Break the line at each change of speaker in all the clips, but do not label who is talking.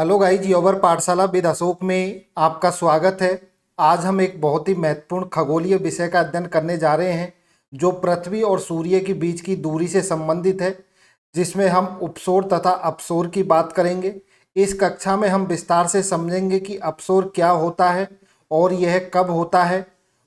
Hello guys, योबर पाठशाला with Ashok में आपका स्वागत है। आज हम एक बहुत ही महत्वपूर्ण खगोलीय विषय का अध्ययन करने जा रहे हैं जो पृथ्वी और सूर्य के बीच की दूरी से संबंधित है, जिसमें हम उपसौर तथा अपसौर की बात करेंगे। इस कक्षा में हम विस्तार से समझेंगे कि अपसौर क्या होता है और यह कब होता है,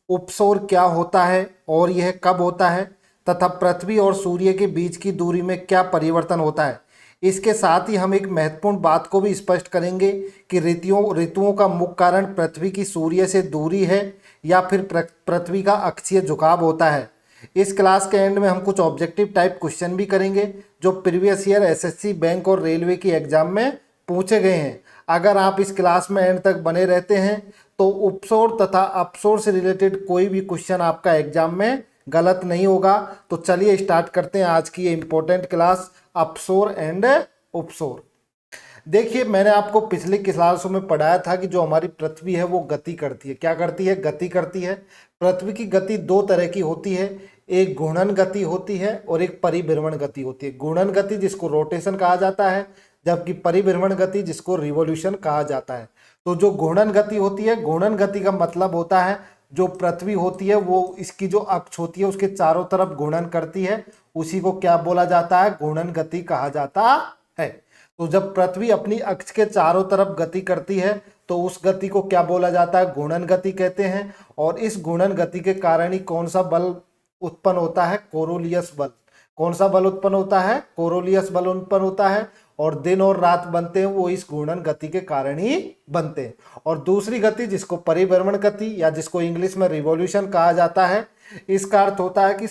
उपसौर क्या होता है और यह कब होता है, तथा पृथ्वी और सूर्य के बीच की दूरी में क्या परिवर्तन होता है। इसके साथ ही हम एक महत्वपूर्ण बात को भी स्पष्ट करेंगे कि ऋतुओं का मुख्य कारण पृथ्वी की सूर्य से दूरी है या फिर पृथ्वी का अक्षीय झुकाव होता है। इस क्लास के एंड में हम कुछ ऑब्जेक्टिव टाइप क्वेश्चन भी करेंगे जो प्रीवियस ईयर एसएससी, बैंक और रेलवे की एग्जाम में पूछे गए हैं। अगर आप इस क्लास में एंड तक बने रहते हैं तो उपसौर तथा अपसौर से रिलेटेड कोई भी क्वेश्चन आपका एग्जाम में गलत नहीं होगा। तो चलिए स्टार्ट करते हैं आज की ये इंपॉर्टेंट क्लास, अपसौर एंड उपसौर। देखिए, मैंने आपको पिछले क्लासों में पढ़ाया था कि जो हमारी पृथ्वी है वो गति करती है। क्या करती है? गति करती है। पृथ्वी की गति दो तरह की होती है, एक घूर्णन गति होती है और एक परिभ्रमण गति होती है। घूर्णन गति जिसको रोटेशन कहा जाता है, जबकि परिभ्रमण गति जिसको रिवॉल्यूशन कहा जाता है। तो जो घूर्णन गति होती है, घूर्णन गति का मतलब होता है जो पृथ्वी होती है वो इसकी जो अक्ष होती है उसके चारों तरफ घूर्णन करती है, उसी को क्या बोला जाता है? घूर्णन गति कहा जाता है। तो जब पृथ्वी अपनी अक्ष के चारों तरफ गति करती है तो उस गति को क्या बोला जाता है? घूर्णन गति कहते हैं। और इस घूर्णन गति के कारण ही कौन सा बल उत्पन्न होता है? कोरोलियस बल। कौन सा बल उत्पन्न होता है? कोरोलियस बल उत्पन्न होता है। और दिन और रात बनते हैं वो इस घूर्णन गति के कारण ही बनते हैं। और दूसरी गति जिसको परिभ्रमण गति या जिसको इंग्लिश में रिवॉल्यूशन कहा जाता है, इसका अर्थ होता है कि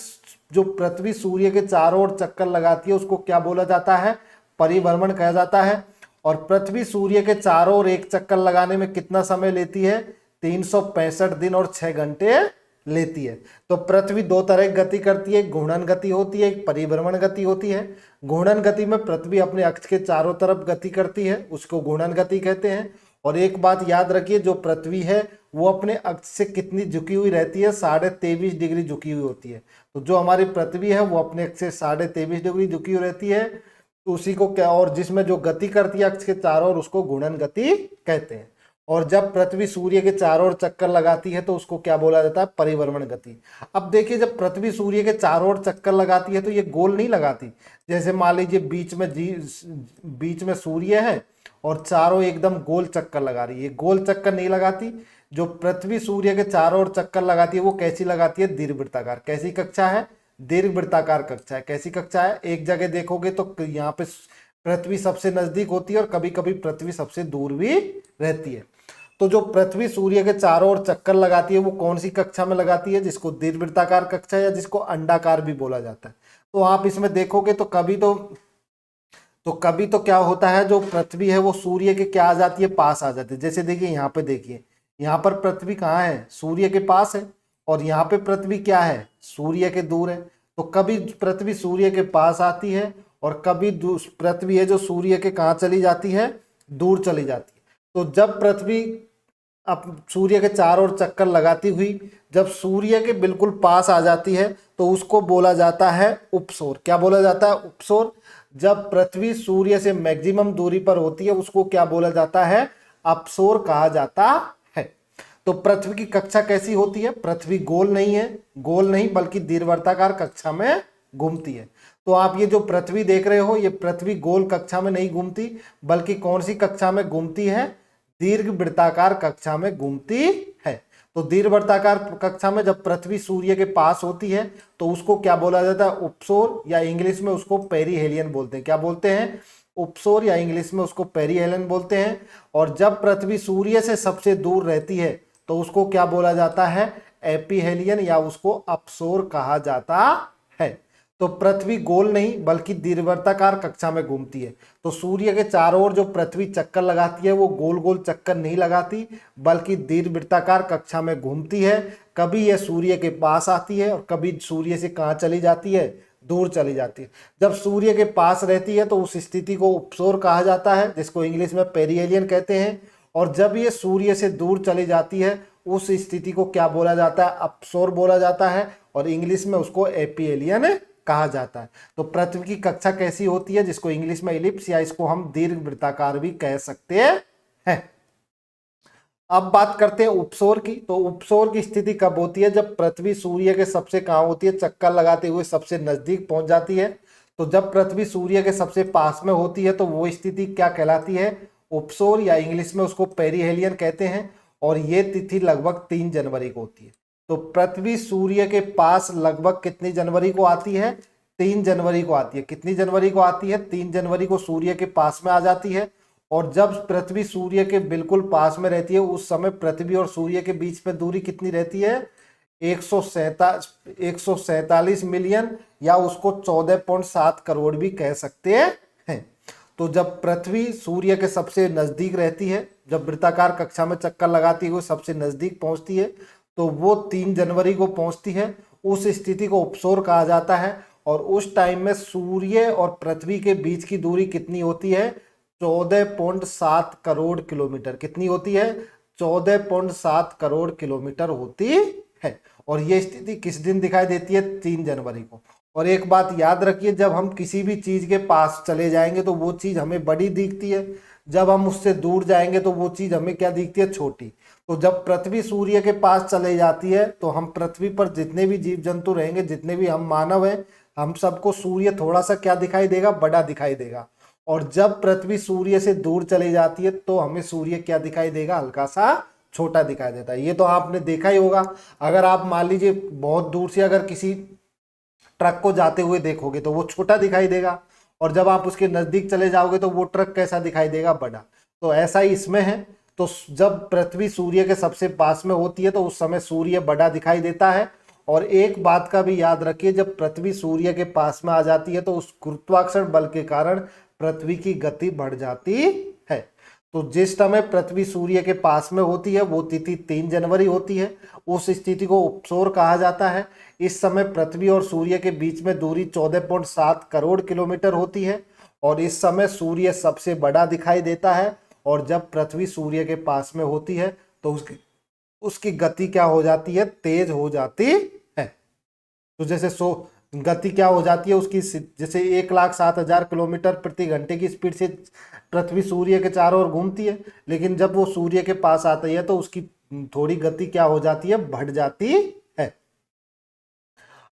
जो पृथ्वी सूर्य के चारों ओर चक्कर लगाती है उसको क्या बोला जाता है? परिभ्रमण कहा जाता है। और पृथ्वी सूर्य के चारों ओर एक चक्कर लगाने में कितना समय लेती है? 365 दिन और 6 घंटे लेती है। तो पृथ्वी दो तरह की गति करती है, एक घूर्णन गति होती है, एक परिभ्रमण गति होती है। घूर्णन गति में पृथ्वी अपने अक्ष के चारों तरफ गति करती है, उसको घूर्णन गति कहते हैं। और एक बात याद रखिए, जो पृथ्वी है वो अपने अक्ष से कितनी झुकी हुई रहती है? 23.5 डिग्री झुकी हुई होती है। तो जो हमारी पृथ्वी है वो अपने अक्ष से 23.5 डिग्री झुकी हुई रहती है, तो उसी को क्या, और जिसमें जो गति करती है अक्ष के चारों ओर उसको घूर्णन गति कहते हैं। और जब पृथ्वी सूर्य के चारों ओर चक्कर लगाती है तो उसको क्या बोला जाता है? परिभ्रमण गति। अब देखिए, जब पृथ्वी सूर्य के चारों ओर चक्कर लगाती है तो ये गोल नहीं लगाती। जैसे मान लीजिए बीच में सूर्य है और चारों एकदम गोल चक्कर लगा रही है, ये गोल चक्कर नहीं लगाती। जो पृथ्वी सूर्य के चारों ओर चक्कर लगाती है वो कैसी लगाती है? दीर्घवृत्ताकार। कैसी कक्षा है? दीर्घवृत्ताकार कक्षा है। कैसी कक्षा है? एक जगह देखोगे तो यहाँ पे पृथ्वी सबसे नजदीक होती है और कभी कभी पृथ्वी सबसे दूर भी रहती है। तो जो पृथ्वी सूर्य के चारों ओर चक्कर लगाती है वो कौन सी कक्षा में लगाती है? जिसको दीर्घवृत्ताकार कक्षा या जिसको अंडाकार भी बोला जाता है। तो आप इसमें देखोगे तो कभी तो क्या होता है, जो पृथ्वी है वो सूर्य के क्या आ जाती है? पास आ जाती है। जैसे देखिए यहाँ पे, देखिए यहाँ पर पृथ्वी कहाँ है? सूर्य के पास है। और यहाँ पे पृथ्वी क्या है? सूर्य के दूर है। तो कभी पृथ्वी सूर्य के पास आती है और कभी पृथ्वी है जो सूर्य के कहाँ चली जाती है? दूर चली जाती है। तो जब पृथ्वी अब सूर्य के चारों ओर चक्कर लगाती हुई जब सूर्य के बिल्कुल पास आ जाती है तो उसको बोला जाता है उपसौर। क्या बोला जाता है? उपसौर। जब पृथ्वी सूर्य से मैक्सिमम दूरी पर होती है उसको क्या बोला जाता है? अपसौर कहा जाता है। तो पृथ्वी की कक्षा कैसी होती है? पृथ्वी गोल नहीं बल्कि दीर्घवृत्ताकार कक्षा में घूमती है। तो आप ये जो पृथ्वी देख रहे हो, ये पृथ्वी गोल कक्षा में नहीं घूमती, बल्कि कौन सी कक्षा में घूमती है? दीर्घवृत्ताकार कक्षा में घूमती है। तो दीर्घवृत्ताकार कक्षा में जब पृथ्वी सूर्य के पास होती है तो उसको क्या बोला जाता है? उपसौर, या इंग्लिश में उसको पेरीहेलियन बोलते हैं। क्या बोलते हैं? उपसौर, या इंग्लिश में उसको पेरीहेलियन बोलते हैं। और जब पृथ्वी सूर्य से सबसे दूर रहती है तो उसको क्या बोला जाता है? एपीहेलियन, या उसको अपसौर कहा जाता है। तो पृथ्वी गोल नहीं बल्कि दीर्घवृत्ताकार कक्षा में घूमती है। तो सूर्य के चारों ओर जो पृथ्वी चक्कर लगाती है वो गोल गोल चक्कर नहीं लगाती बल्कि दीर्घवृत्ताकार कक्षा में घूमती है। कभी यह सूर्य के पास आती है और कभी सूर्य से कहाँ चली जाती है? दूर चली जाती है। जब सूर्य के पास रहती है तो उस स्थिति को उपसौर कहा जाता है, जिसको इंग्लिश में पेरिहेलियन कहते हैं। और जब ये सूर्य से दूर चली जाती है उस स्थिति को क्या बोला जाता है? अपसौर बोला जाता है। और इंग्लिश में उसको एपीहेलियन कहा जाता है। तो पृथ्वी की कक्षा कैसी होती है, जिसको इंग्लिश में इलिप्स या इसको हम दीर्घवृत्ताकार भी कह सकते हैं। अब बात करते हैं उपसौर की। तो उपसौर की स्थिति कब होती है, जब पृथ्वी सूर्य के सबसे कहाँ होती है, चक्कर लगाते हुए सबसे नजदीक पहुंच जाती है। तो जब पृथ्वी सूर्य के सबसे पास में होती है तो वो स्थिति क्या कहलाती है, उपसौर, या इंग्लिश में उसको पेरिहेलियन कहते हैं। और ये तिथि लगभग 3 जनवरी को होती है। तो पृथ्वी सूर्य के पास लगभग कितनी जनवरी को आती है, 3 जनवरी को आती है। कितनी जनवरी को आती है, 3 जनवरी को सूर्य के पास में आ जाती है। और जब पृथ्वी सूर्य के बिल्कुल पास में रहती है उस समय पृथ्वी और सूर्य के बीच में दूरी कितनी रहती है, 147 मिलियन, या उसको 14.7 करोड़ भी कह सकते हैं। तो जब पृथ्वी सूर्य के सबसे नजदीक रहती है, जब वृत्ताकार कक्षा में चक्कर लगाती है वो सबसे नजदीक पहुंचती है, तो वो 3 जनवरी को पहुंचती है। उस स्थिति को उपसौर कहा जाता है। और उस टाइम में सूर्य और पृथ्वी के बीच की दूरी कितनी होती है, 14.7 करोड़ किलोमीटर। कितनी होती है, 14.7 करोड़ किलोमीटर होती है। और ये स्थिति किस दिन दिखाई देती है, 3 जनवरी को। और एक बात याद रखिए, जब हम किसी भी चीज के पास चले जाएंगे तो वो चीज हमें बड़ी दिखती है, जब हम उससे दूर जाएंगे तो वो चीज हमें क्या दिखती है, छोटी। तो जब पृथ्वी सूर्य के पास चले जाती है तो हम पृथ्वी पर जितने भी जीव जंतु रहेंगे, जितने भी हम मानव हैं, हम सबको सूर्य थोड़ा सा क्या दिखाई देगा, बड़ा दिखाई देगा। और जब पृथ्वी सूर्य से दूर चली जाती है तो हमें सूर्य क्या दिखाई देगा, हल्का सा छोटा दिखाई देता है। ये तो आपने देखा ही होगा। अगर आप मान लीजिए बहुत दूर से अगर किसी ट्रक को जाते हुए देखोगे तो वो छोटा दिखाई देगा, और जब आप उसके नजदीक चले जाओगे तो वो ट्रक कैसा दिखाई देगा, बड़ा। तो ऐसा ही इसमें है। तो जब पृथ्वी सूर्य के सबसे पास में होती है तो उस समय सूर्य बड़ा दिखाई देता है। और एक बात का भी याद रखिए, जब पृथ्वी सूर्य के पास में आ जाती है तो उस गुरुत्वाकर्षण बल के कारण पृथ्वी की गति बढ़ जाती है। तो जिस समय पृथ्वी सूर्य के पास में होती है वो तिथि 3 जनवरी होती है। उस स्थिति को उपसौर कहा जाता है। इस समय पृथ्वी और सूर्य के बीच में दूरी 14.7 करोड़ किलोमीटर होती है। और इस समय सूर्य सबसे बड़ा दिखाई देता है। और जब पृथ्वी सूर्य के पास में होती है तो उसकी गति क्या हो जाती है, तेज हो जाती है। तो जैसे गति क्या हो जाती है उसकी, जैसे 1,07,000 किलोमीटर प्रति घंटे की स्पीड से पृथ्वी सूर्य के चारों ओर घूमती है, लेकिन जब वो सूर्य के पास आती है तो उसकी थोड़ी गति क्या हो जाती है, बढ़ जाती है।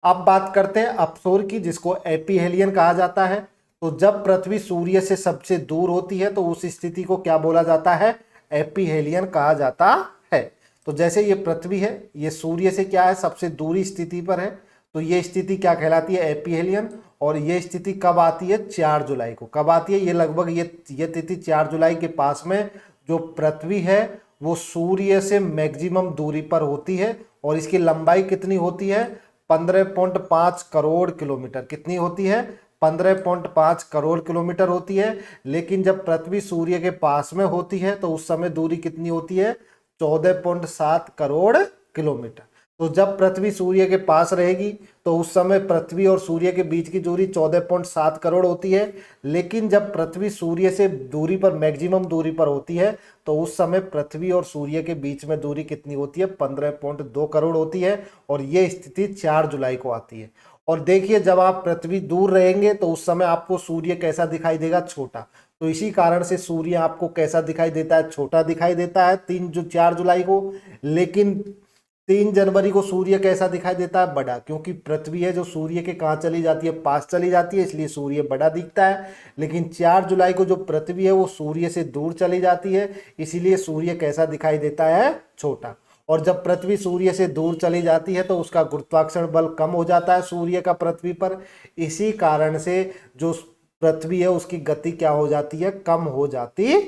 अब बात करते हैं अपसौर की, जिसको एपीहेलियन कहा जाता है। तो जब पृथ्वी सूर्य से सबसे दूर होती है तो उस स्थिति को क्या बोला जाता है, एपीहेलियन कहा जाता है। तो जैसे ये पृथ्वी है, ये सूर्य से क्या है, सबसे दूरी स्थिति पर है, तो ये स्थिति क्या कहलाती है, एपीहेलियन। और ये स्थिति कब आती है, 4 जुलाई को। कब आती है, ये लगभग ये तिथि 4 जुलाई के पास में जो पृथ्वी है वो सूर्य से मैक्सिमम दूरी पर होती है। और इसकी लंबाई कितनी होती है, 15.5 करोड़ किलोमीटर। कितनी होती है, 15.5 करोड़ किलोमीटर होती है। लेकिन जब पृथ्वी सूर्य के पास में होती है तो उस समय दूरी कितनी होती है, 14.7 करोड़ किलोमीटर। तो जब पृथ्वी सूर्य के पास रहेगी तो उस समय पृथ्वी और सूर्य के बीच की दूरी 14.7 करोड़ होती है। लेकिन जब पृथ्वी सूर्य से दूरी पर, मैक्सिमम दूरी पर होती है, तो उस समय पृथ्वी और सूर्य के बीच में दूरी कितनी होती है, 15.2 करोड़ होती है। और ये स्थिति 4 जुलाई को आती है। और देखिए, जब आप पृथ्वी दूर रहेंगे तो उस समय आपको सूर्य कैसा दिखाई देगा, छोटा। तो इसी कारण से सूर्य आपको कैसा दिखाई देता है, छोटा दिखाई देता है 4 जुलाई को। लेकिन 3 जनवरी को सूर्य कैसा दिखाई देता है, बड़ा। क्योंकि पृथ्वी है जो सूर्य के कहाँ चली जाती है, पास चली जाती है, इसलिए सूर्य बड़ा दिखता है। लेकिन 4 जुलाई को जो पृथ्वी है वो सूर्य से दूर चली जाती है, इसीलिए सूर्य कैसा दिखाई देता है, छोटा। और जब पृथ्वी सूर्य से दूर चली जाती है तो उसका गुरुत्वाकर्षण बल कम हो जाता है सूर्य का पृथ्वी पर। इसी कारण से जो पृथ्वी है उसकी गति क्या हो जाती है, कम हो जाती है।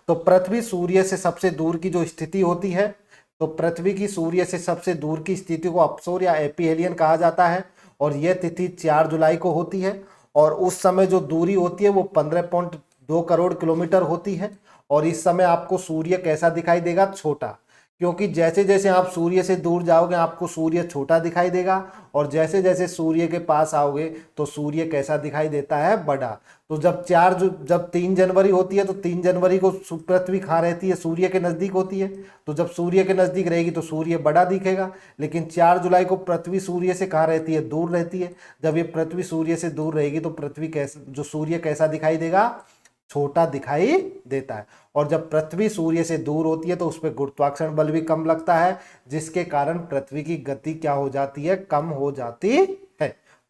तो पृथ्वी सूर्य से सबसे दूर की जो स्थिति होती है, तो पृथ्वी की सूर्य से सबसे दूर की स्थिति को अपसौर या एपीहेलियन कहा जाता है। और यह तिथि 4 जुलाई को होती है। और उस समय जो दूरी होती है वो 15.2 करोड़ किलोमीटर होती है। और इस समय आपको सूर्य कैसा दिखाई देगा, छोटा। क्योंकि जैसे जैसे आप सूर्य से दूर जाओगे आपको सूर्य छोटा दिखाई देगा, और जैसे जैसे सूर्य के पास आओगे तो सूर्य कैसा दिखाई देता है, बड़ा। तो जब 3 जनवरी होती है तो 3 जनवरी को पृथ्वी कहाँ रहती है, सूर्य के नज़दीक होती है। तो जब सूर्य के नज़दीक रहेगी तो सूर्य बड़ा दिखेगा। लेकिन 4 जुलाई को पृथ्वी सूर्य से कहाँ रहती है, दूर रहती है। जब ये पृथ्वी सूर्य से दूर रहेगी तो पृथ्वी कैसा, जो सूर्य कैसा दिखाई देगा, छोटा दिखाई देता है। और जब पृथ्वी सूर्य से दूर होती है तो उस पर गुरुत्वाकर्षण बल भी कम लगता है, जिसके कारण पृथ्वी की गति क्या हो जाती है, कम हो जाती है।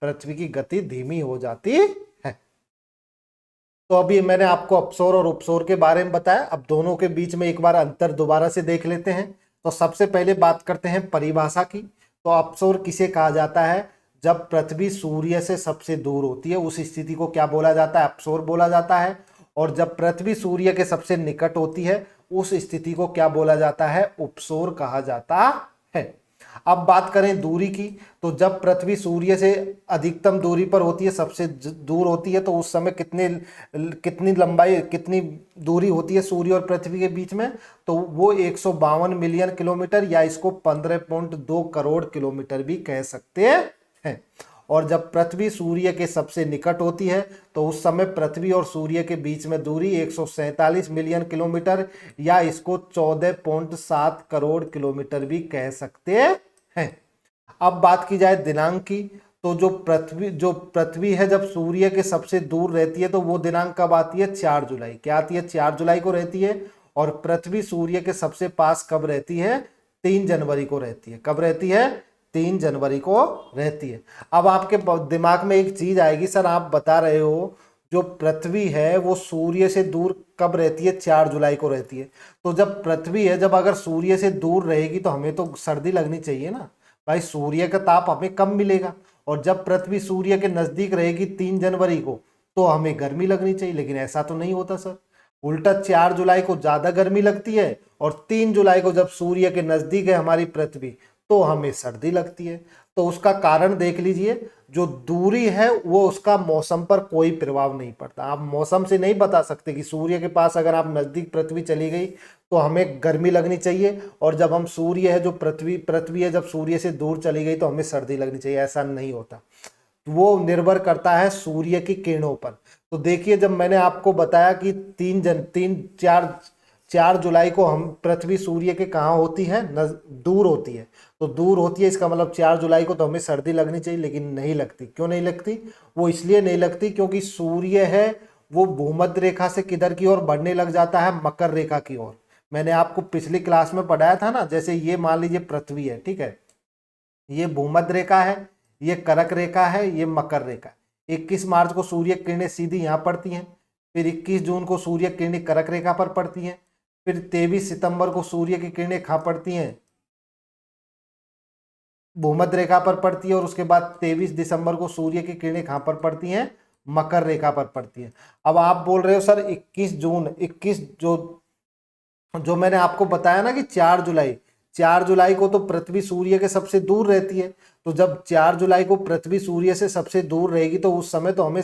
पृथ्वी की गति धीमी हो जाती है। तो अभी मैंने आपको अपसौर और उपसौर के बारे में बताया। अब दोनों के बीच में एक बार अंतर दोबारा से देख लेते हैं। तो सबसे पहले बात करते हैं परिभाषा की। तो अपसौर किसे कहा जाता है, जब पृथ्वी सूर्य से सबसे दूर होती है उस स्थिति को क्या बोला जाता है, अपसौर बोला जाता है। और जब पृथ्वी सूर्य के सबसे निकट होती है उस स्थिति को क्या बोला जाता है, उपसौर कहा जाता है। अब बात करें दूरी की, तो जब पृथ्वी सूर्य से अधिकतम दूरी पर होती है, सबसे दूर होती है, तो उस समय कितनी लंबाई, कितनी दूरी होती है सूर्य और पृथ्वी के बीच में, तो वो 152 मिलियन किलोमीटर, या इसको 15.2 करोड़ किलोमीटर भी कह सकते हैं। और जब पृथ्वी सूर्य के सबसे निकट होती है तो उस समय पृथ्वी और सूर्य के बीच में दूरी 147 मिलियन किलोमीटर, या इसको 14.7 करोड़ किलोमीटर भी कह सकते हैं। अब बात की जाए दिनांक की, तो जो पृथ्वी है जब सूर्य के सबसे दूर रहती है तो वो दिनांक कब आती है, 4 जुलाई। क्या आती है, 4 जुलाई को रहती है। और पृथ्वी सूर्य के सबसे पास कब रहती है, 3 जनवरी को रहती है। कब रहती है, 3 जनवरी को रहती है। अब आपके दिमाग में एक चीज आएगी, सर आप बता रहे हो जो पृथ्वी है वो सूर्य से दूर कब रहती है, 4 जुलाई को रहती है। तो जब पृथ्वी है, जब अगर सूर्य से दूर रहेगी तो हमें तो सर्दी लगनी चाहिए ना भाई, सूर्य का ताप हमें कम मिलेगा। और जब पृथ्वी सूर्य के नजदीक रहेगी 3 जनवरी को तो हमें गर्मी लगनी चाहिए, लेकिन ऐसा तो नहीं होता सर। उल्टा 4 जुलाई को ज्यादा गर्मी लगती है, और 3 जुलाई को जब सूर्य के नजदीक है हमारी पृथ्वी तो हमें सर्दी लगती है। तो उसका कारण देख लीजिए, जो दूरी है वो उसका मौसम पर कोई प्रभाव नहीं पड़ता। आप मौसम से नहीं बता सकते कि सूर्य के पास अगर आप नजदीक पृथ्वी चली गई तो हमें गर्मी लगनी चाहिए, और जब हम सूर्य है, जो पृथ्वी है, जब सूर्य से दूर चली गई तो हमें सर्दी लगनी चाहिए, ऐसा नहीं होता। वो निर्भर करता है सूर्य की किरणों पर। तो देखिए, जब मैंने आपको बताया कि 4 जुलाई को हम पृथ्वी सूर्य के कहाँ होती है, दूर होती है। तो दूर होती है इसका मतलब 4 जुलाई को तो हमें सर्दी लगनी चाहिए, लेकिन नहीं लगती। क्यों नहीं लगती, वो इसलिए नहीं लगती क्योंकि सूर्य है वो भूमध्य रेखा से किधर की ओर बढ़ने लग जाता है, मकर रेखा की ओर। मैंने आपको पिछली क्लास में पढ़ाया था ना, जैसे ये मान लीजिए पृथ्वी है, ठीक है, ये भूमध्य रेखा है, ये कर्क रेखा है, ये मकर रेखा है। 21 मार्च को सूर्य किरणें सीधी यहाँ पड़ती हैं, फिर 21 जून को सूर्य किरणें कर्क रेखा पर पड़ती हैं, फिर 23 सितंबर को सूर्य की किरणें कहाँ पड़ती हैं, भूमध्य रेखा पर पड़ती है, और उसके बाद 23 दिसंबर को सूर्य की किरणें कहाँ पर पड़ती हैं, मकर रेखा पर पड़ती हैं। अब आप बोल रहे हो सर 21 जो मैंने आपको बताया ना कि 4 जुलाई को तो पृथ्वी सूर्य के सबसे दूर रहती है। तो जब 4 जुलाई को पृथ्वी सूर्य से सबसे दूर रहेगी तो उस समय तो हमें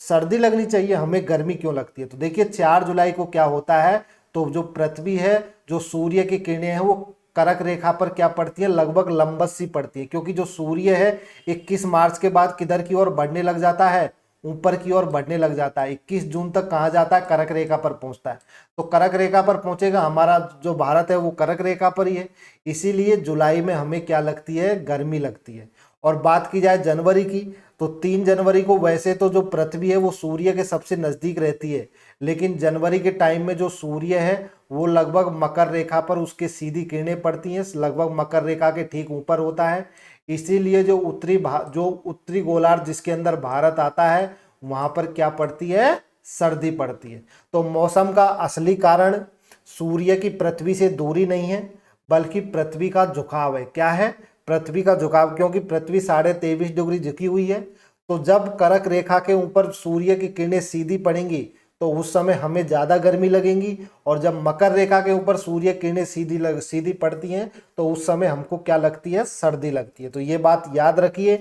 सर्दी लगनी चाहिए, हमें गर्मी क्यों लगती है। तो देखिए 4 जुलाई को क्या होता है, तो जो पृथ्वी है, जो सूर्य की किरणें हैं वो कर्क रेखा पर क्या पड़ती है, लगभग लंबवत सी पड़ती है। क्योंकि जो सूर्य है 21 मार्च के बाद किधर की ओर बढ़ने लग जाता है, ऊपर की ओर बढ़ने लग जाता है। 21 जून तक कहाँ जाता है, कर्क रेखा पर पहुंचता है। तो कर्क रेखा पर पहुंचेगा, हमारा जो भारत है वो कर्क रेखा पर ही है, इसीलिए जुलाई में हमें क्या लगती है, गर्मी लगती है। और बात की जाए जनवरी की, तो 3 जनवरी को वैसे तो जो पृथ्वी है वो सूर्य के सबसे नजदीक रहती है, लेकिन जनवरी के टाइम में जो सूर्य है वो लगभग मकर रेखा पर उसके सीधी किरणें पड़ती हैं, लगभग मकर रेखा के ठीक ऊपर होता है। इसीलिए जो उत्तरी गोलार्ध जिसके अंदर भारत आता है वहां पर क्या पड़ती है, सर्दी पड़ती है। तो मौसम का असली कारण सूर्य की पृथ्वी से दूरी नहीं है, बल्कि पृथ्वी का झुकाव है। क्या है, पृथ्वी का झुकाव, क्योंकि पृथ्वी 23.5 डिग्री झुकी हुई है। तो जब कर्क रेखा के ऊपर सूर्य की किरणें सीधी पड़ेंगी तो उस समय हमें ज्यादा गर्मी लगेगी, और जब मकर रेखा के ऊपर सूर्य किरणें सीधी पड़ती हैं तो उस समय हमको क्या लगती है, सर्दी लगती है। तो ये बात याद रखिए,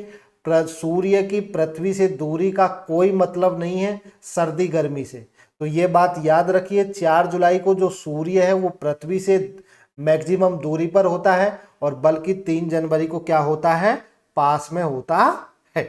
सूर्य की पृथ्वी से दूरी का कोई मतलब नहीं है सर्दी गर्मी से। तो ये बात याद रखिए, 4 जुलाई को जो सूर्य है वो पृथ्वी से मैक्सिमम दूरी पर होता है, और बल्कि 3 जनवरी को क्या होता है, पास में होता है।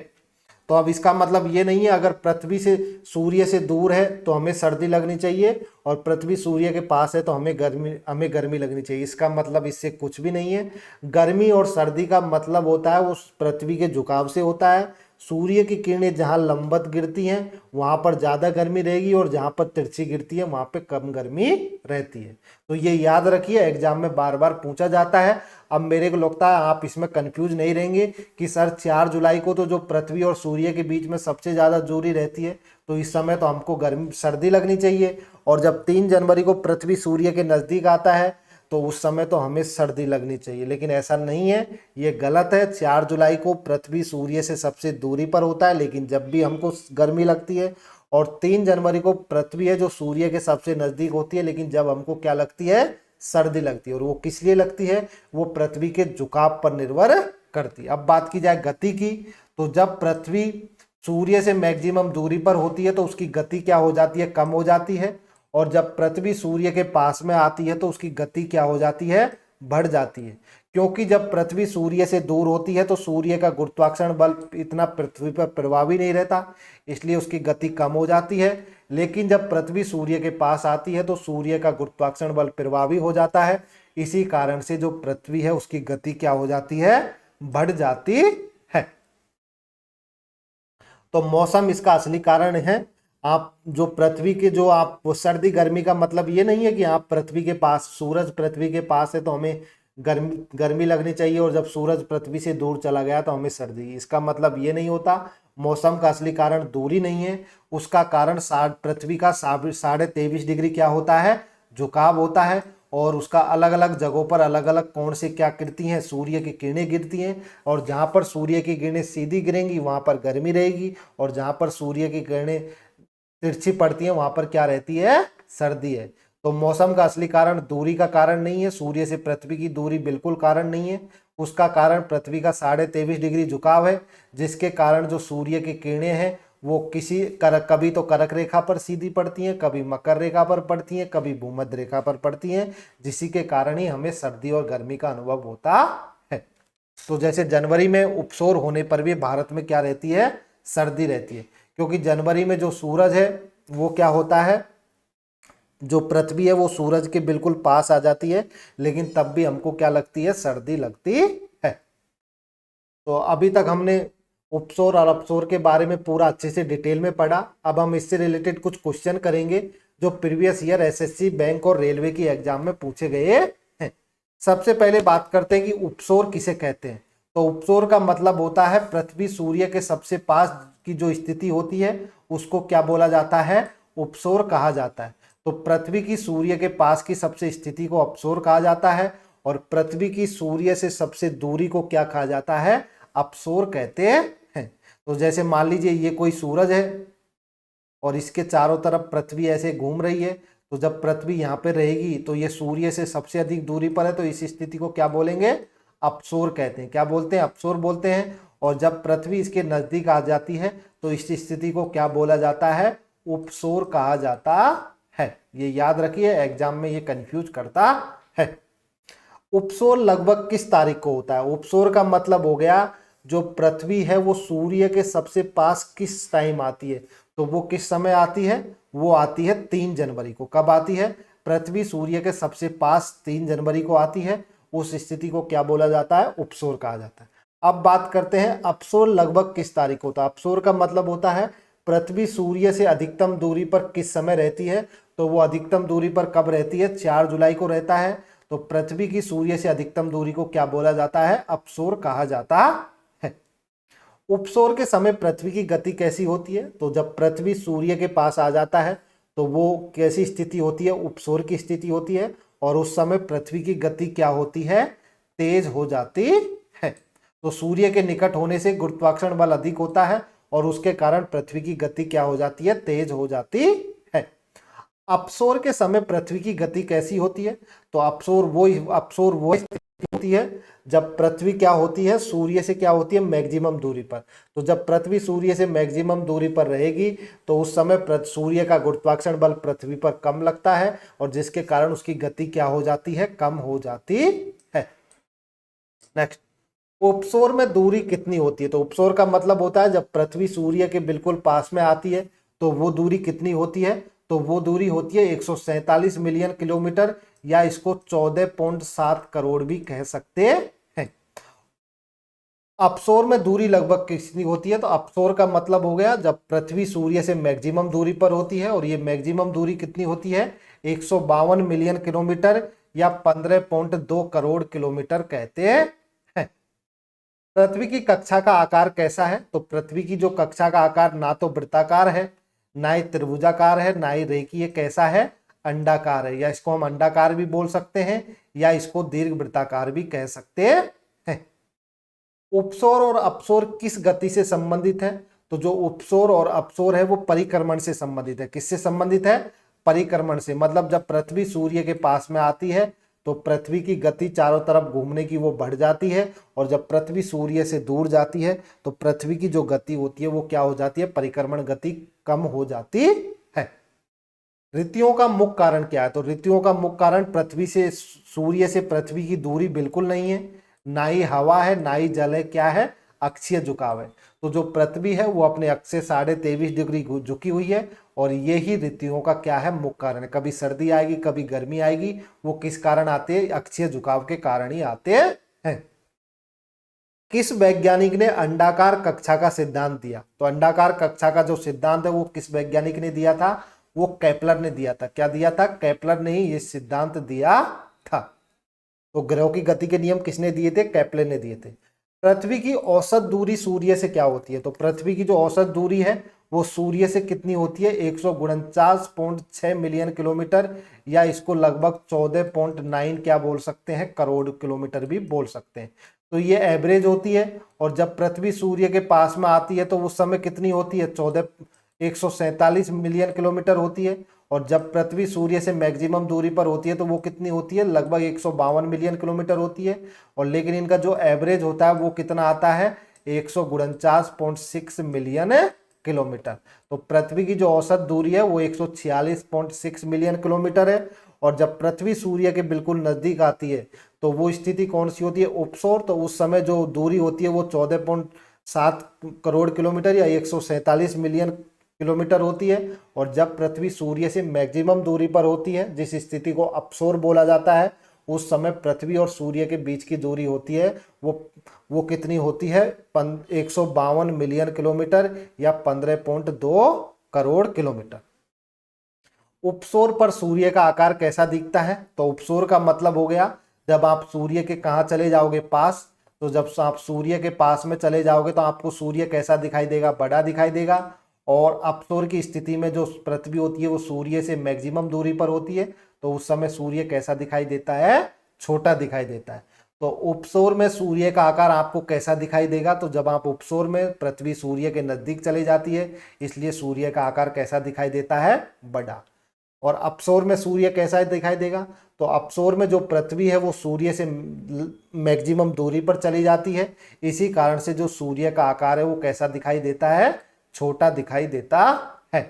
तो अब इसका मतलब ये नहीं है अगर पृथ्वी से सूर्य से दूर है तो हमें सर्दी लगनी चाहिए, और पृथ्वी सूर्य के पास है तो हमें गर्मी लगनी चाहिए। इसका मतलब इससे कुछ भी नहीं है। गर्मी और सर्दी का मतलब होता है वो पृथ्वी के झुकाव से होता है। सूर्य की किरणें जहाँ लंबवत गिरती हैं वहाँ पर ज़्यादा गर्मी रहेगी, और जहाँ पर तिरछी गिरती है वहाँ पे कम गर्मी रहती है। तो ये याद रखिए, एग्जाम में बार बार पूछा जाता है। अब मेरे को लगता है आप इसमें कंफ्यूज नहीं रहेंगे कि सर 4 जुलाई को तो जो पृथ्वी और सूर्य के बीच में सबसे ज़्यादा दूरी रहती है, तो इस समय तो हमको गर्मी सर्दी लगनी चाहिए, और जब 3 जनवरी को पृथ्वी सूर्य के नज़दीक आता है तो उस समय तो हमें सर्दी लगनी चाहिए। लेकिन ऐसा नहीं है, ये गलत है। 4 जुलाई को पृथ्वी सूर्य से सबसे दूरी पर होता है, लेकिन जब भी हमको गर्मी लगती है, और 3 जनवरी को पृथ्वी है जो सूर्य के सबसे नज़दीक होती है, लेकिन जब हमको क्या लगती है, सर्दी लगती है। और वो किस लिए लगती है, वो पृथ्वी के झुकाव पर निर्भर करती है। अब बात की जाए गति की, तो जब पृथ्वी सूर्य से मैक्सिमम दूरी पर होती है तो उसकी गति क्या हो जाती है, कम हो जाती है, और जब पृथ्वी सूर्य के पास में आती है तो उसकी गति क्या हो जाती है, बढ़ जाती है। क्योंकि जब पृथ्वी सूर्य से दूर होती है तो सूर्य का गुरुत्वाकर्षण बल इतना पृथ्वी पर प्रभावी नहीं रहता, इसलिए उसकी गति कम हो जाती है। लेकिन जब पृथ्वी सूर्य के पास आती है तो सूर्य का गुरुत्वाकर्षण बल प्रभावी हो जाता है। इसी कारण से जो पृथ्वी है उसकी गति क्या हो जाती है, बढ़ जाती है। तो मौसम इसका असली कारण है। आप जो पृथ्वी के जो आप सर्दी गर्मी का मतलब ये नहीं है कि आप पृथ्वी के पास, सूरज पृथ्वी के पास है तो हमें गर्मी लगनी चाहिए, और जब सूरज पृथ्वी से दूर चला गया तो हमें सर्दी। इसका मतलब ये नहीं होता। मौसम का असली कारण दूरी नहीं है, उसका कारण पृथ्वी का 23.5 डिग्री क्या होता है, झुकाव होता है, और उसका अलग अलग जगहों पर अलग अलग कोण से क्या गिरती हैं, सूर्य की किरणें गिरती हैं। और जहाँ पर सूर्य की किरणें सीधी गिरेंगी वहाँ पर गर्मी रहेगी, और जहाँ पर सूर्य की किरणें तिरछी पड़ती है वहां पर क्या रहती है, सर्दी है। तो मौसम का असली कारण दूरी का कारण नहीं है, सूर्य से पृथ्वी की दूरी बिल्कुल कारण नहीं है। उसका कारण पृथ्वी का 23.5 डिग्री झुकाव है, जिसके कारण जो सूर्य की किरणें हैं वो कभी तो करक रेखा पर सीधी पड़ती हैं, कभी मकर रेखा पर पड़ती हैं, कभी भूमध्य रेखा पर पड़ती हैं, जिसी के कारण ही हमें सर्दी और गर्मी का अनुभव होता है। तो जैसे जनवरी में उपसोर होने पर भी भारत में क्या रहती है, सर्दी रहती है, क्योंकि जनवरी में जो सूरज है वो क्या होता है, जो पृथ्वी है वो सूरज के बिल्कुल पास आ जाती है, लेकिन तब भी हमको क्या लगती है, सर्दी लगती है। तो अभी तक हमने उपसौर और अपसौर के बारे में पूरा अच्छे से डिटेल में पढ़ा। अब हम इससे रिलेटेड कुछ क्वेश्चन करेंगे जो प्रीवियस ईयर एसएससी, बैंक और रेलवे की एग्जाम में पूछे गए हैं। सबसे पहले बात करते हैं कि उपसौर किसे कहते हैं। तो उपसौर का मतलब होता है पृथ्वी सूर्य के सबसे पास की जो स्थिति होती है उसको क्या बोला जाता है, उपसौर कहा जाता है। तो पृथ्वी की सूर्य के पास की सबसे स्थिति को अपसौर कहा जाता है, और पृथ्वी की सूर्य से सबसे दूरी को क्या कहा जाता है, अपसौर कहते हैं। तो जैसे मान लीजिए ये कोई सूरज है और इसके चारों तरफ पृथ्वी ऐसे घूम रही है, तो जब पृथ्वी यहाँ पे रहेगी तो ये सूर्य से सबसे अधिक दूरी पर है, तो इस स्थिति को क्या बोलेंगे, अपसौर कहते हैं। क्या बोलते हैं, अपसौर बोलते हैं। और जब पृथ्वी इसके नजदीक आ जाती है तो इस स्थिति को क्या बोला जाता है, उपसौर कहा जाता है। ये याद रखिए, एग्जाम में ये कंफ्यूज करता है। उपसौर लगभग किस तारीख को होता है। उपसौर का मतलब हो गया जो पृथ्वी है वो सूर्य के सबसे पास किस टाइम आती है। तो वो किस समय आती है, वो आती है 3 जनवरी को। कब आती है, पृथ्वी सूर्य के सबसे पास 3 जनवरी को आती है। उस स्थिति को क्या बोला जाता है, उपसौर कहा जाता है। अब बात करते हैं अपसौर लगभग किस तारीख को होता है। अपसौर का मतलब होता है पृथ्वी सूर्य से अधिकतम दूरी पर किस समय रहती है। तो वो अधिकतम दूरी पर कब रहती है, 4 जुलाई को रहता है। तो पृथ्वी की सूर्य से अधिकतम दूरी को क्या बोला जाता है, अपसौर कहा जाता है। उपसौर के समय पृथ्वी की गति कैसी होती है। तो जब पृथ्वी सूर्य के पास आ जाता है तो वो कैसी स्थिति होती है, उपसौर की स्थिति होती है। और उस समय पृथ्वी की गति क्या होती है, तेज हो जाती है। तो सूर्य के निकट होने से गुरुत्वाकर्षण बल अधिक होता है और उसके कारण पृथ्वी की गति क्या हो जाती है, तेज हो जाती है। अपसौर के समय पृथ्वी की गति कैसी होती है। तो अपसौर वो होती है जब पृथ्वी क्या होती है, सूर्य से क्या होती है, मैक्सिमम दूरी पर। तो जब पृथ्वी सूर्य से मैक्सिमम दूरी पर रहेगी तो उस समय सूर्य का गुरुत्वाकर्षण बल पृथ्वी पर कम लगता है और जिसके कारण उसकी गति क्या हो जाती है, कम हो जाती है। नेक्स्ट, उपसौर में दूरी कितनी होती है? तो उपसौर का मतलब होता है जब पृथ्वी सूर्य के बिल्कुल पास में आती है तो वो दूरी कितनी होती है? तो वो दूरी होती है 147 मिलियन किलोमीटर, या इसको 14.7 करोड़ भी कह सकते हैं। अपसौर में दूरी लगभग कितनी होती है? तो अपसौर का मतलब हो गया जब पृथ्वी सूर्य से मैक्सिमम दूरी पर होती है, और ये मैक्सिमम दूरी कितनी होती है? 152 मिलियन किलोमीटर या 15.2 करोड़ किलोमीटर कहते हैं। पृथ्वी की कक्षा का आकार कैसा है? तो पृथ्वी की जो कक्षा का आकार ना तो वृत्ताकार है, ना ही त्रिभुजाकार है, ना ही रेखीय, कैसा है? अंडाकार है, या इसको हम अंडाकार भी बोल सकते हैं या इसको दीर्घवृत्ताकार भी कह सकते हैं। उपसौर और अपसौर किस गति से संबंधित है? तो जो उपसौर और अपसौर है वो परिक्रमण से संबंधित है। किससे संबंधित है? परिक्रमण से। मतलब जब पृथ्वी सूर्य के पास में आती है तो पृथ्वी की गति चारों तरफ घूमने की वो बढ़ जाती है, और जब पृथ्वी सूर्य से दूर जाती है तो पृथ्वी की जो गति होती है वो क्या हो जाती है? परिक्रमण गति कम हो जाती है। ऋतुओं का मुख्य कारण क्या है? तो ऋतुओं का मुख्य कारण पृथ्वी से, सूर्य से पृथ्वी की दूरी बिल्कुल नहीं है, ना ही हवा है, ना ही जल है, क्या है? अक्षीय झुकाव है। तो जो पृथ्वी है वो अपने अक्ष से 23.5 डिग्री झुकी हुई है, और ये ही ऋतुओं का क्या है? मुख्य कारण है। कभी सर्दी आएगी, कभी गर्मी आएगी, वो किस कारण आते हैं? अक्षीय झुकाव के कारण ही आते हैं। किस वैज्ञानिक ने अंडाकार कक्षा का सिद्धांत दिया? तो अंडाकार कक्षा का जो सिद्धांत है वो किस वैज्ञानिक ने दिया था? वो केपलर ने दिया था। क्या दिया था? केपलर ने ही ये सिद्धांत दिया था। तो ग्रहों की गति के नियम किसने दिए थे? केपलर ने दिए थे। पृथ्वी की औसत दूरी सूर्य से क्या होती है? तो पृथ्वी की जो औसत दूरी है वो सूर्य से कितनी होती है? 149.6 मिलियन किलोमीटर, या इसको लगभग 14.9 क्या बोल सकते हैं? करोड़ किलोमीटर भी बोल सकते हैं। तो ये एवरेज होती है, और जब पृथ्वी सूर्य के पास में आती है तो उस समय कितनी होती है? 147 मिलियन किलोमीटर होती है, और जब पृथ्वी सूर्य से मैक्सिमम दूरी पर होती है तो वो कितनी होती है? लगभग 152 मिलियन किलोमीटर होती है। और लेकिन इनका जो एवरेज होता है वो कितना आता है? 149.6 मिलियन किलोमीटर। तो पृथ्वी की जो औसत दूरी है वो 146.6 मिलियन किलोमीटर है, और जब पृथ्वी सूर्य के बिल्कुल नजदीक आती है तो वो स्थिति कौन सी होती है? उपसौर। तो उस समय जो दूरी होती है वो 14.7 करोड़ किलोमीटर या 147 मिलियन किलोमीटर होती है, और जब पृथ्वी सूर्य से मैक्सिमम दूरी पर होती है, जिस स्थिति को अपसौर बोला जाता है, उस समय पृथ्वी और सूर्य के बीच की दूरी होती है वो कितनी होती है? 152 मिलियन किलोमीटर या 15.2 करोड़ किलोमीटर। उपसौर पर सूर्य का आकार कैसा दिखता है? तो उपसौर का मतलब हो गया जब आप सूर्य के कहाँ चले जाओगे? पास। तो जब आप सूर्य के पास में चले जाओगे तो आपको सूर्य कैसा दिखाई देगा? बड़ा दिखाई देगा। और अपसौर की स्थिति में जो पृथ्वी होती है वो सूर्य से मैक्सिमम दूरी पर होती है, तो उस समय सूर्य कैसा दिखाई देता है? छोटा दिखाई देता है। तो उपसौर में सूर्य का आकार आपको कैसा दिखाई देगा? तो जब आप उपसौर में, पृथ्वी सूर्य के नजदीक चली जाती है, इसलिए सूर्य का आकार कैसा दिखाई देता है? बड़ा। और अपसौर में सूर्य कैसा दिखाई देगा? तो अपसौर में जो पृथ्वी है वो सूर्य से मैक्सिमम दूरी पर चली जाती है, इसी कारण से जो सूर्य का आकार है वो कैसा दिखाई देता है? छोटा दिखाई देता है।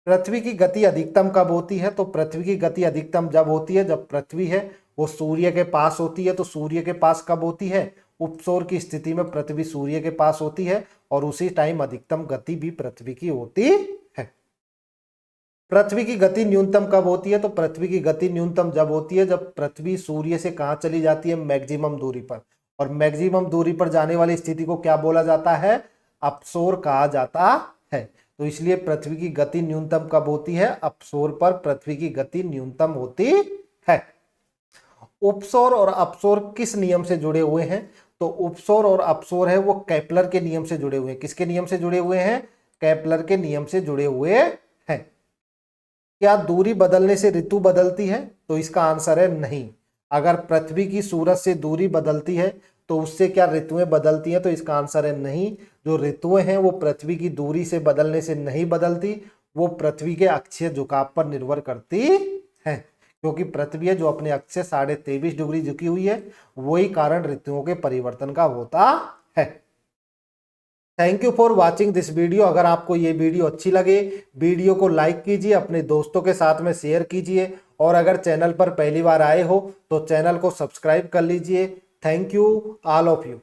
पृथ्वी की गति अधिकतम कब होती है? तो पृथ्वी की गति अधिकतम जब होती है जब पृथ्वी है वो सूर्य के पास होती है। तो सूर्य के पास कब होती है? उपसौर की स्थिति में पृथ्वी सूर्य के पास होती है, और उसी टाइम अधिकतम गति भी पृथ्वी की होती है। पृथ्वी की गति न्यूनतम कब होती है? तो पृथ्वी की गति न्यूनतम जब होती है जब पृथ्वी सूर्य से कहाँ चली जाती है? मैक्सिमम दूरी पर। और मैक्सिमम दूरी पर जाने वाली स्थिति को क्या बोला जाता है? अपसौर कहा जाता है। तो इसलिए पृथ्वी की गति न्यूनतम कब होती है? अपसौर पर पृथ्वी की गति न्यूनतम होती है। उपसौर और अपसौर किस नियम से जुड़े हुए हैं? तो उपसौर और अपसौर है वो केपलर के नियम से जुड़े हुए हैं। किसके नियम से जुड़े हुए हैं? केपलर के नियम से जुड़े हुए हैं। क्या दूरी बदलने से ऋतु बदलती है? तो इसका आंसर है नहीं। अगर पृथ्वी की सूरज से दूरी बदलती है तो उससे क्या ऋतुएं बदलती हैं? तो इसका आंसर है नहीं। जो ऋतुएं हैं वो पृथ्वी की दूरी से बदलने से नहीं बदलती, वो पृथ्वी के अक्षीय झुकाव पर निर्भर करती हैं। क्योंकि पृथ्वी है जो अपने अक्ष से 23.5 डिग्री झुकी हुई है, वही कारण ऋतुओं के परिवर्तन का होता है। Thank you for watching this video. अगर आपको ये वीडियो अच्छी लगे, वीडियो को लाइक कीजिए, अपने दोस्तों के साथ में शेयर कीजिए, और अगर चैनल पर पहली बार आए हो तो चैनल को सब्सक्राइब कर लीजिए। Thank you all of you.